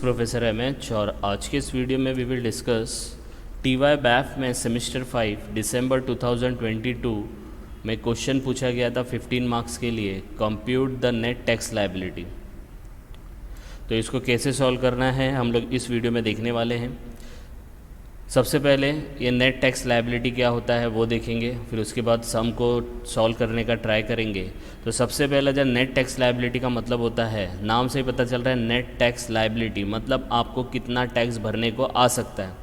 Professor MH और आज के इस वीडियो में we will discuss TY BAF में सेमेस्टर 5 दिसंबर 2022 में क्वेश्चन पूछा गया था 15 मार्क्स के लिए, compute the net tax liability. तो इसको कैसे सॉल्व करना है हम लोग इस वीडियो में देखने वाले हैं। सबसे पहले ये नेट टैक्स लायबिलिटी क्या होता है वो देखेंगे, फिर उसके बाद सम को सॉल्व करने का ट्राई करेंगे। तो सबसे पहला जो नेट टैक्स लायबिलिटी का मतलब होता है, नाम से ही पता चल रहा है नेट टैक्स लायबिलिटी मतलब आपको कितना टैक्स भरने को आ सकता है।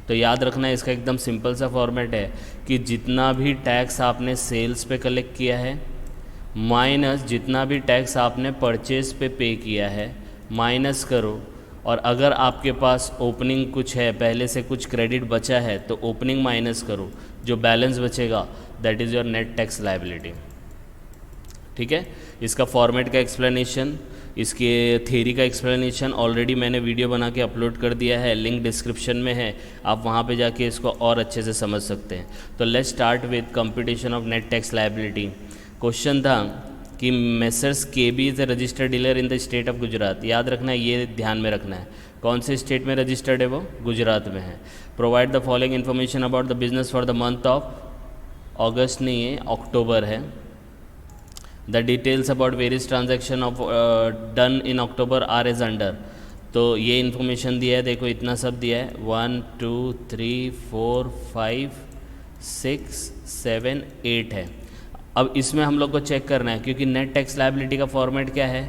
तो याद रखना है इसका एकदम सिंपल सा फॉर्मेट है कि जितना भी टैक्स आपने सेल्स पे कलेक्ट किया है माइनस जितना भी टैक्स आपने परचेज पे पे किया है माइनस करो, और अगर आपके पास ओपनिंग कुछ है, पहले से कुछ क्रेडिट बचा है तो ओपनिंग माइनस करो, जो बैलेंस बचेगा that is your net tax liability. ठीक है, इसका फॉर्मेट का एक्सप्लेनेशन, इसके थ्योरी का एक्सप्लेनेशन ऑलरेडी मैंने वीडियो बना के अपलोड कर दिया है, लिंक डिस्क्रिप्शन में है, आप वहाँ पे जाके इसको और अच्छे से समझ सकते हैं। तो let's start with computation of net tax liability. Question था कि messrs KB is a registered dealer in the state of Gujarat. याद रखना है, ये ध्यान में रखना है कौन से स्टेट में रजिस्टर्ड है, वो गुजरात में है। Provide the following information about the business for the month of August, नहीं है अक्टूबर है। The details about various transaction of done in October are as under. तो ये इन्फॉर्मेशन दिया है, देखो इतना सब दिया है 1 2 3 4 5 6 7 8 है। अब इसमें हम लोग को चेक करना है क्योंकि नेट टैक्स लायबिलिटी का फॉर्मेट क्या है,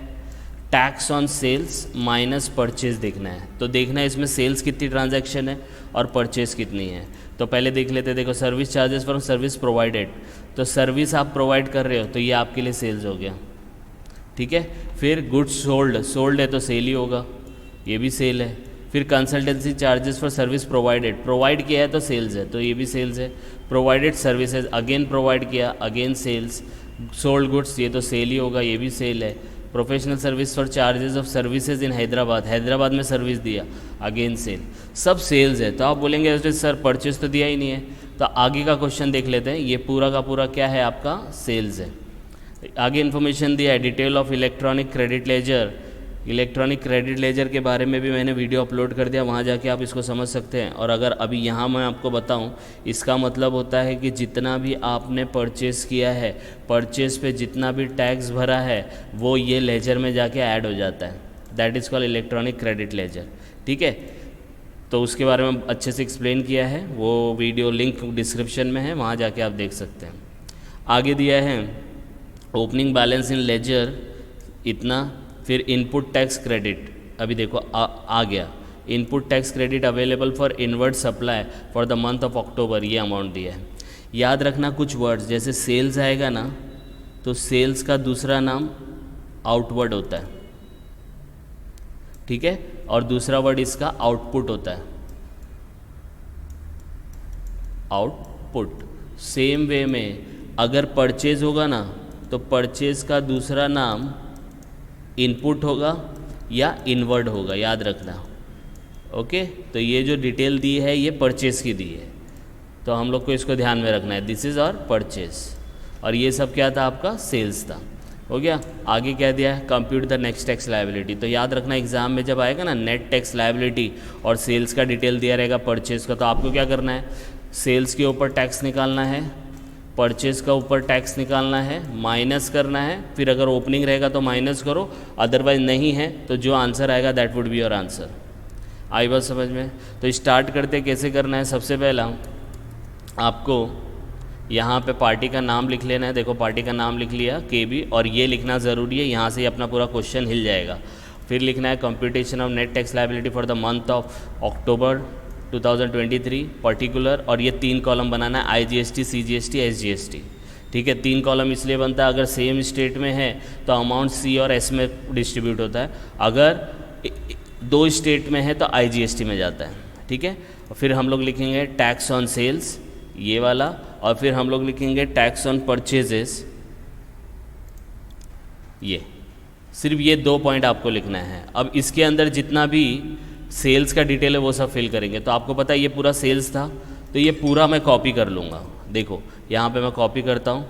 tax on sales minus purchase देखना है। तो देखना है इसमें सेल्स कितनी ट्रांजैक्शन है और परचेज कितनी है। तो पहले देख लेते हैं, देखो service charges for service provided, तो सर्विस आप प्रोवाइड कर रहे हो तो ये आपके लिए सेल्स हो गया। ठीक है, फिर गुड्स सोल्ड, सोल्ड है तो सेल ही होगा, ये भी सेल है। फिर consultancy charges for service provided, provide किया है तो सेल्स है, तो ये भी सेल्स है। प्रोवाइडेड सर्विसेज अगेन प्रोवाइड किया, अगेन सेल्स। सोल्ड गुड्स, ये तो सेल ही होगा, ये भी सेल है। Professional service for charges of services in Hyderabad, Hyderabad में सर्विस दिया, अगेन सेल, सब सेल्स है। तो आप बोलेंगे सर परचेज तो दिया ही नहीं है, तो आगे का क्वेश्चन देख लेते हैं। ये पूरा का पूरा क्या है आपका, सेल्स है। आगे इन्फॉर्मेशन दिया है, detail of electronic credit ledger. Electronic credit ledger के बारे में भी मैंने वीडियो अपलोड कर दिया, वहाँ जाके आप इसको समझ सकते हैं। और अगर अभी यहाँ मैं आपको बताऊँ, इसका मतलब होता है कि जितना भी आपने परचेज़ किया है, परचेज़ पे जितना भी टैक्स भरा है वो ये लेजर में जाके ऐड हो जाता है, that is called electronic credit ledger. ठीक है, तो उसके बारे में अच्छे से एक्सप्लेन किया है, वो वीडियो लिंक डिस्क्रिप्शन में है, वहाँ जाके आप देख सकते हैं। आगे दिया है ओपनिंग बैलेंस इन लेजर इतना, फिर इनपुट टैक्स क्रेडिट, अभी देखो आ गया input tax credit available for inward supply for the month of October, ये अमाउंट दिया है। याद रखना कुछ वर्ड्स, जैसे सेल्स आएगा ना तो सेल्स का दूसरा नाम आउटवर्ड होता है, ठीक है, और दूसरा वर्ड इसका आउटपुट होता है, आउटपुट। सेम वे में अगर परचेज होगा ना तो परचेज का दूसरा नाम इनपुट होगा या इनवर्ड होगा, याद रखना। ओके, तो ये जो डिटेल दी है ये परचेज की दी है, तो हम लोग को इसको ध्यान में रखना है, दिस इज़ और परचेज, और ये सब क्या था आपका, सेल्स था। हो गया। आगे क्या दिया है, compute the next tax liability. तो याद रखना एग्जाम में जब आएगा ना नेट टैक्स लायबिलिटी और सेल्स का डिटेल दिया रहेगा परचेज का, तो आपको क्या करना है, सेल्स के ऊपर टैक्स निकालना है, परचेज का ऊपर टैक्स निकालना है, माइनस करना है, फिर अगर ओपनिंग रहेगा तो माइनस करो, अदरवाइज नहीं है तो जो आंसर आएगा that would be your answer. आई बात समझ में। तो स्टार्ट करते कैसे करना है, सबसे पहला आपको यहाँ पे पार्टी का नाम लिख लेना है। देखो पार्टी का नाम लिख लिया KB, और ये लिखना ज़रूरी है, यहाँ से ही अपना पूरा क्वेश्चन हिल जाएगा। फिर लिखना है computation of net tax liability for the month of October 2023 particular, और ये 3 कॉलम बनाना है, IGST CGST SGST। ठीक है, 3 कॉलम इसलिए बनता है अगर सेम स्टेट में है तो अमाउंट C और S में डिस्ट्रीब्यूट होता है, अगर 2 स्टेट में है तो IGST में जाता है। ठीक है, और फिर हम लोग लिखेंगे टैक्स ऑन सेल्स, ये वाला, और फिर हम लोग लिखेंगे टैक्स ऑन परचेजेस, ये सिर्फ ये 2 पॉइंट आपको लिखना है। अब इसके अंदर जितना भी सेल्स का डिटेल है वो सब फिल करेंगे। तो आपको पता है ये पूरा सेल्स था, तो ये पूरा मैं कॉपी कर लूँगा। देखो यहाँ पे मैं कॉपी करता हूँ।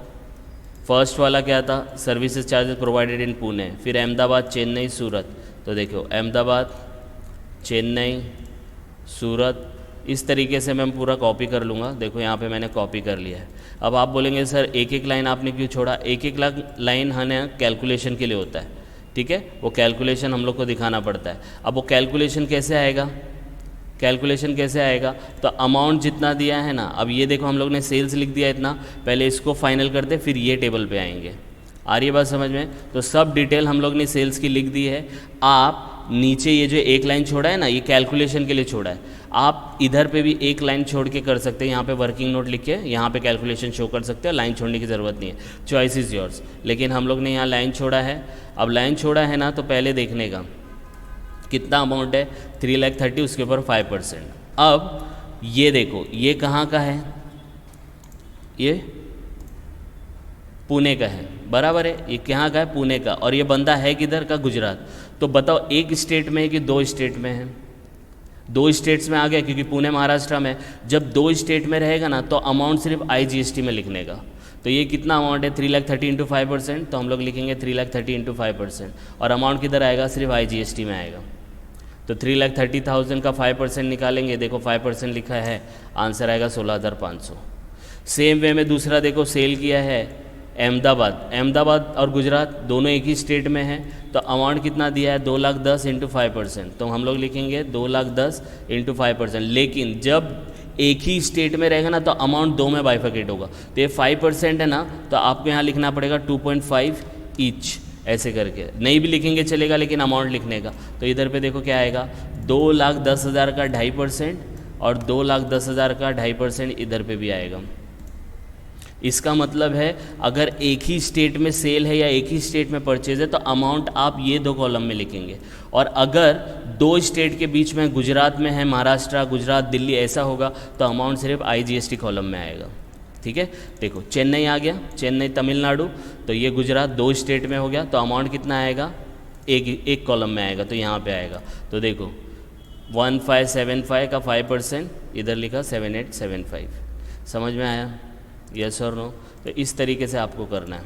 फर्स्ट वाला क्या था, services charges provided in Pune, फिर अहमदाबाद, चेन्नई, सूरत। तो देखो अहमदाबाद, चेन्नई, सूरत, इस तरीके से मैं पूरा कॉपी कर लूँगा। देखो यहाँ पे मैंने कॉपी कर लिया है। अब आप बोलेंगे सर एक एक लाइन आपने क्यों छोड़ा? एक एक लाइन हमें कैलकुलेशन के लिए होता है, ठीक है, वो कैलकुलेशन हम लोग को दिखाना पड़ता है। अब वो कैलकुलेशन कैसे आएगा? कैलकुलेशन कैसे आएगा? तो अमाउंट जितना दिया है ना, अब ये देखो हम लोग ने सेल्स लिख दिया इतना, पहले इसको फाइनल करते फिर ये टेबल पे आएंगे। आ रही है बात समझ में? तो सब डिटेल हम लोग ने सेल्स की लिख दी है। आप नीचे ये जो एक लाइन छोड़ा है ना, ये कैलकुलेशन के लिए छोड़ा है। आप इधर पे भी एक लाइन छोड़ के कर सकते हैं, यहाँ पे वर्किंग नोट लिख के यहाँ पे कैलकुलेशन शो कर सकते हैं, लाइन छोड़ने की ज़रूरत नहीं है, चॉइस इज़ योर्स। लेकिन हम लोग ने यहाँ लाइन छोड़ा है। अब लाइन छोड़ा है ना, तो पहले देखने का कितना अमाउंट है, 3,30,000, उसके ऊपर 5%। अब ये देखो ये कहाँ का है, ये पुणे का है, बराबर है, ये कहाँ का है, पुणे का। और ये बंदा है किधर का, गुजरात। तो बताओ एक स्टेट में है कि दो स्टेट में है? दो स्टेट्स में आ गया, क्योंकि पुणे महाराष्ट्र में। जब दो स्टेट में रहेगा ना, तो अमाउंट सिर्फ IGST में लिखने का। तो ये कितना अमाउंट है, 3,30,000 इंटू 5%, तो हम लोग लिखेंगे 3,30,000 इंटू 5%। और अमाउंट किधर आएगा, सिर्फ IGST में आएगा। तो 3,30,000 का 5% निकालेंगे, देखो 5% लिखा है, आंसर आएगा 16,500। सेम वे में दूसरा देखो, सेल किया है अहमदाबाद और गुजरात दोनों एक ही स्टेट में है। तो अमाउंट कितना दिया है, 2,10,000 इंटू 5%, तो हम लोग लिखेंगे 2,10,000 इंटू 5%। लेकिन जब एक ही स्टेट में रहेगा ना, तो अमाउंट दो में बाइफर्केट होगा। तो ये 5% है ना, तो आपको यहाँ लिखना पड़ेगा 2.5 ईच, ऐसे करके। नहीं भी लिखेंगे चलेगा, लेकिन अमाउंट लिखने का। तो इधर पे देखो क्या आएगा, 2,10,000 का 2.5% और 2,10,000 का 2.5% इधर पे भी आएगा। इसका मतलब है अगर एक ही स्टेट में सेल है या एक ही स्टेट में परचेज है, तो अमाउंट आप ये दो कॉलम में लिखेंगे। और अगर दो स्टेट के बीच में, गुजरात में है, महाराष्ट्र, गुजरात, दिल्ली, ऐसा होगा, तो अमाउंट सिर्फ IGST कॉलम में आएगा। ठीक है, देखो चेन्नई आ गया, चेन्नई तमिलनाडु, तो ये गुजरात दो स्टेट में हो गया, तो अमाउंट कितना आएगा, एक कॉलम में आएगा, तो यहाँ पे आएगा। तो देखो 1,575 का 5%, इधर लिखा 7,875। समझ में आया? यस और नो? तो इस तरीके से आपको करना है।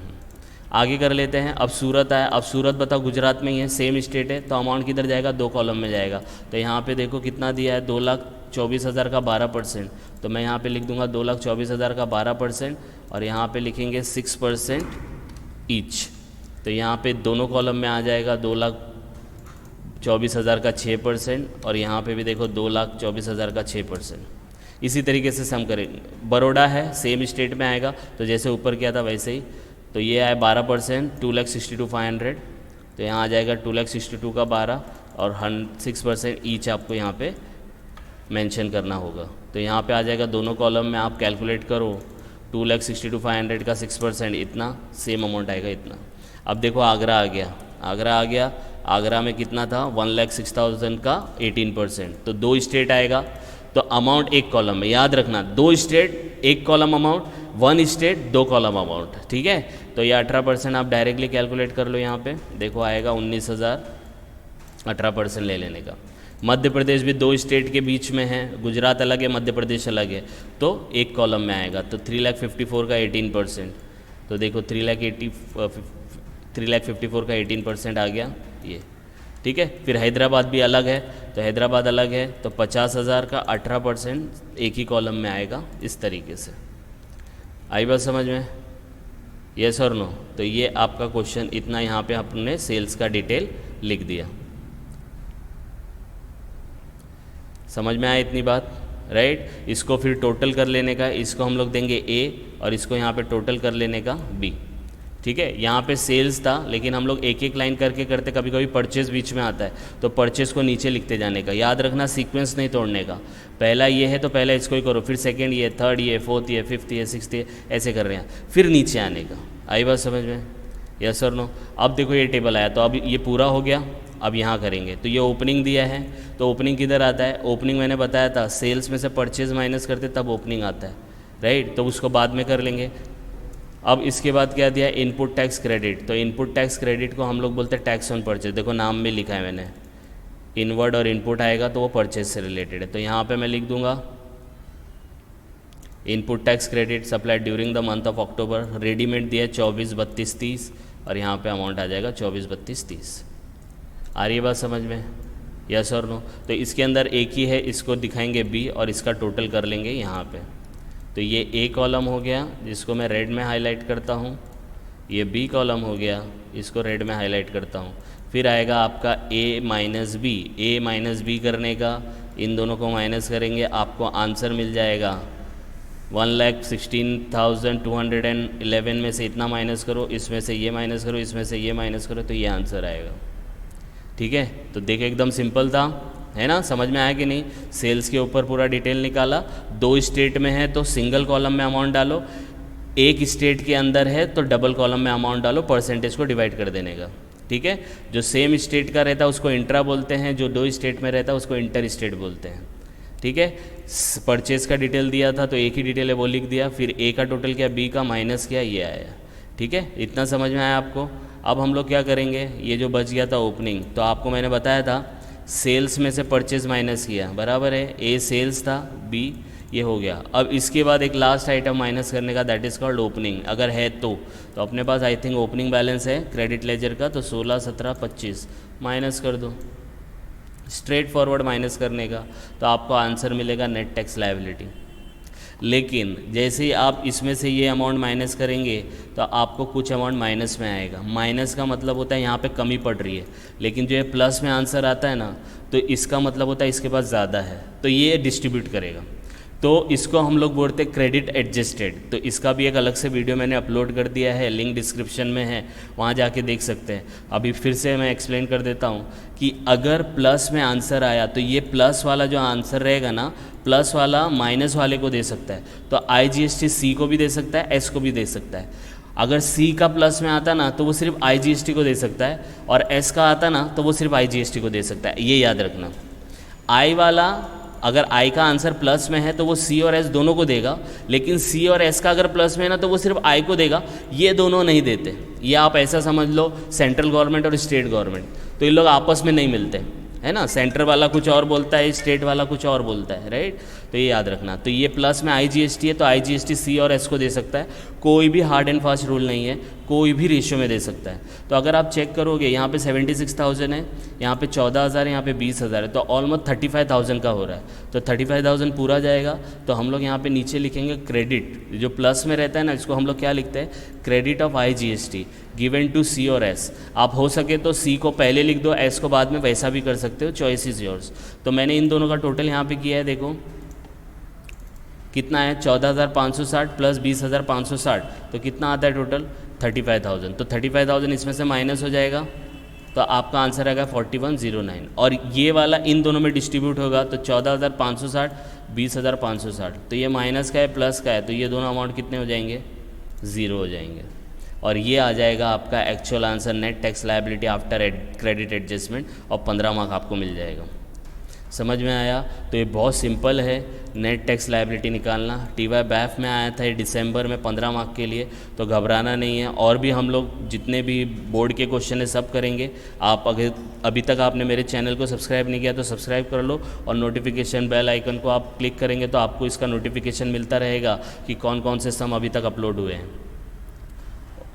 आगे कर लेते हैं। अब सूरत आया। अब सूरत बताओ गुजरात में ही है, सेम स्टेट है, तो अमाउंट किधर जाएगा, दो कॉलम में जाएगा। तो यहाँ पे देखो कितना दिया है, 2,24,000 का 12%, तो मैं यहाँ पे लिख दूंगा 2,24,000 का 12%, और यहाँ पे लिखेंगे 6% ईच। तो यहाँ पे दोनों कॉलम में आ जाएगा 2,24,000 का 6%, और यहाँ पे भी देखो 2,24,000 का 6%। इसी तरीके से सम करेंगे। बड़ौदा है, सेम स्टेट में आएगा, तो जैसे ऊपर किया था वैसे ही। तो ये आए 12%, 2,62,500, तो यहाँ आ जाएगा 2,62,000 का 12 और 6% ईच आपको यहाँ पे मेंशन करना होगा। तो यहाँ पे आ जाएगा दोनों कॉलम में, आप कैलकुलेट करो, 2,62,500 का 6% इतना, सेम अमाउंट आएगा इतना। अब देखो आगरा आ गया, आगरा में कितना था, 1,06,000 का 18%, तो दो स्टेट आएगा, तो अमाउंट एक कॉलम में। याद रखना, दो स्टेट एक कॉलम अमाउंट, वन स्टेट दो कॉलम अमाउंट, ठीक है। तो ये 18% आप डायरेक्टली कैलकुलेट कर लो। यहाँ पे देखो आएगा 19,000, 18% ले लेने का। मध्य प्रदेश भी दो स्टेट के बीच में है, गुजरात अलग है, मध्य प्रदेश अलग है, तो एक कॉलम में आएगा। तो 3,54,000 का 18%, तो देखो 3,54,000 का 18% आ गया ये, ठीक है। फिर हैदराबाद भी अलग है, तो हैदराबाद अलग है, तो 50,000 का 18% एक ही कॉलम में आएगा। इस तरीके से आई बात समझ में? यस और नो? तो ये आपका क्वेश्चन इतना, यहाँ पे आपने सेल्स का डिटेल लिख दिया। समझ में आया इतनी बात, राइट। इसको फिर टोटल कर लेने का, इसको हम लोग देंगे A और इसको यहाँ पे टोटल कर लेने का B, ठीक है। यहाँ पे सेल्स था, लेकिन हम लोग एक एक लाइन करके करते, कभी कभी परचेज बीच में आता है, तो परचेज को नीचे लिखते जाने का। याद रखना सीक्वेंस नहीं तोड़ने का, पहला ये है तो पहला इसको ही करो, फिर सेकंड ये, थर्ड ये, फोर्थ ये, फिफ्थ ये, सिक्स्थ ये, ऐसे कर रहे हैं, फिर नीचे आने का। आई बात समझ में? यस और नो? अब देखो ये टेबल आया, तो अब ये पूरा हो गया। अब यहाँ करेंगे, तो ये ओपनिंग दिया है, तो ओपनिंग किधर आता है, ओपनिंग मैंने बताया था सेल्स में से परचेज माइनस करते तब ओपनिंग आता है, राइट। तो उसको बाद में कर लेंगे। अब इसके बाद क्या दिया, इनपुट टैक्स क्रेडिट। तो इनपुट टैक्स क्रेडिट को हम लोग बोलते हैं टैक्स ऑन परचेज। देखो नाम में लिखा है मैंने, इनवर्ड और इनपुट आएगा तो वो परचेज से रिलेटेड है। तो यहाँ पे मैं लिख दूंगा input tax credit supplied during the month of October. Readymade दिया 24, 32, 30, और यहाँ पे अमाउंट आ जाएगा 24, 32, 30। आ रही है बात समझ में? यस और नो? तो इसके अंदर एक ही है, इसको दिखाएंगे बी और इसका टोटल कर लेंगे यहाँ पे। तो ये ए कॉलम हो गया जिसको मैं रेड में हाईलाइट करता हूँ, ये बी कॉलम हो गया, इसको रेड में हाईलाइट करता हूँ। फिर आएगा आपका ए माइनस बी करने का, इन दोनों को माइनस करेंगे, आपको आंसर मिल जाएगा 1,16,211 में से इतना माइनस करो, इसमें से ये माइनस करो, इसमें से ये माइनस करो, तो ये आंसर आएगा। ठीक है, तो देखो एकदम सिंपल था, है ना? समझ में आया कि नहीं? सेल्स के ऊपर पूरा डिटेल निकाला। 2 स्टेट में है तो सिंगल कॉलम में अमाउंट डालो, एक स्टेट के अंदर है तो डबल कॉलम में अमाउंट डालो, परसेंटेज को डिवाइड कर देने का। ठीक है, जो सेम स्टेट का रहता है उसको इंट्रा बोलते हैं, जो 2 स्टेट में रहता है उसको इंटर स्टेट बोलते हैं। ठीक है, परचेज का डिटेल दिया था तो एक ही डिटेल है वो लिख दिया, फिर ए का टोटल किया, बी का माइनस किया, ये आया। ठीक है, इतना समझ में आया आपको? अब हम लोग क्या करेंगे, ये जो बच गया था ओपनिंग, तो आपको मैंने बताया था सेल्स में से परचेज माइनस किया, बराबर है, ए सेल्स था, बी ये हो गया। अब इसके बाद एक लास्ट आइटम माइनस करने का, दैट इज़ कॉल्ड ओपनिंग, अगर है तो अपने पास आई थिंक ओपनिंग बैलेंस है क्रेडिट लेजर का, तो 16, 17, 25 माइनस कर दो, स्ट्रेट फॉरवर्ड माइनस करने का, तो आपको आंसर मिलेगा नेट टैक्स लायबिलिटी। लेकिन जैसे ही आप इसमें से ये अमाउंट माइनस करेंगे तो आपको कुछ अमाउंट माइनस में आएगा। माइनस का मतलब होता है यहाँ पे कमी पड़ रही है, लेकिन जो ये प्लस में आंसर आता है ना, तो इसका मतलब होता है इसके पास ज़्यादा है, तो ये डिस्ट्रीब्यूट करेगा। तो इसको हम लोग बोलते हैं क्रेडिट एडजस्टेड। तो इसका भी एक अलग से वीडियो मैंने अपलोड कर दिया है, लिंक डिस्क्रिप्शन में है, वहाँ जाके देख सकते हैं। अभी फिर से मैं एक्सप्लेन कर देता हूँ कि अगर प्लस में आंसर आया तो ये प्लस वाला जो आंसर रहेगा ना, प्लस वाला माइनस वाले को दे सकता है, तो IGST सी को भी दे सकता है, एस को भी दे सकता है। अगर सी का प्लस में आता ना तो वो सिर्फ IGST को दे सकता है, और एस का आता ना तो वो सिर्फ IGST को दे सकता है, ये याद रखना। आई वाला अगर आई का आंसर प्लस में है तो वो सी और एस दोनों को देगा, लेकिन सी और एस का अगर प्लस में है ना तो वो सिर्फ आई को देगा, ये दोनों नहीं देते। ये आप ऐसा समझ लो, सेंट्रल गवर्नमेंट और स्टेट गवर्नमेंट, तो ये लोग आपस में नहीं मिलते, है ना? सेंटर वाला कुछ और बोलता है, स्टेट वाला कुछ और बोलता है, राइट? तो ये याद रखना। तो ये प्लस में IGST है तो IGST सी और एस को दे सकता है, कोई भी हार्ड एंड फास्ट रूल नहीं है, कोई भी रेशियो में दे सकता है। तो अगर आप चेक करोगे यहाँ पे 76,000 है, यहाँ पे 14,000 है, यहाँ पे 20,000 है, तो ऑलमोस्ट 35,000 का हो रहा है। तो 35,000 पूरा जाएगा, तो हम लोग यहाँ पे नीचे लिखेंगे क्रेडिट, जो प्लस में रहता है ना, इसको हम लोग क्या लिखते हैं, credit of IGST given to C और एस। आप हो सके तो सी को पहले लिख दो, एस को बाद में, वैसा भी कर सकते हो, चॉइस इज योर्स। तो मैंने इन दोनों का टोटल यहाँ पे किया है, देखो कितना है, 14,560 प्लस 20,560, तो कितना आता है टोटल, 35,000। तो 35,000 इसमें से माइनस हो जाएगा, तो आपका आंसर आएगा 4109। और ये वाला इन दोनों में डिस्ट्रीब्यूट होगा, तो 14,560, 20,560, तो ये माइनस का है प्लस का है, तो ये दोनों अमाउंट कितने हो जाएंगे, 0 हो जाएंगे। और ये आ जाएगा आपका actual answer, net tax liability after credit adjustment, और 15 मार्क आपको मिल जाएगा। समझ में आया? तो ये बहुत सिंपल है नेट टैक्स लायबिलिटी निकालना। TY BAF में आया था ये दिसंबर में 15 मार्क के लिए, तो घबराना नहीं है। और भी हम लोग जितने भी बोर्ड के क्वेश्चन है सब करेंगे। आप अगर अभी तक आपने मेरे चैनल को सब्सक्राइब नहीं किया तो सब्सक्राइब कर लो, और नोटिफिकेशन बेल आइकन को आप क्लिक करेंगे तो आपको इसका नोटिफिकेशन मिलता रहेगा कि कौन कौन से सम अभी तक अपलोड हुए हैं।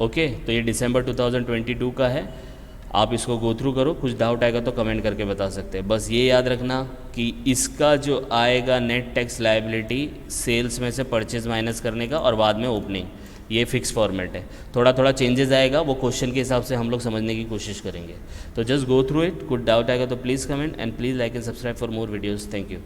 ओके, तो ये दिसंबर 2022 का है, आप इसको गो थ्रू करो, कुछ डाउट आएगा तो कमेंट करके बता सकते हैं। बस ये याद रखना कि इसका जो आएगा नेट टैक्स लायबिलिटी, सेल्स में से परचेज माइनस करने का और बाद में ओपनिंग, ये फिक्स फॉर्मेट है। थोड़ा थोड़ा चेंजेस आएगा, वो क्वेश्चन के हिसाब से हम लोग समझने की कोशिश करेंगे। तो जस्ट गो थ्रू इट, कुछ डाउट आएगा तो please comment, and please like and subscribe for more videos. Thank you.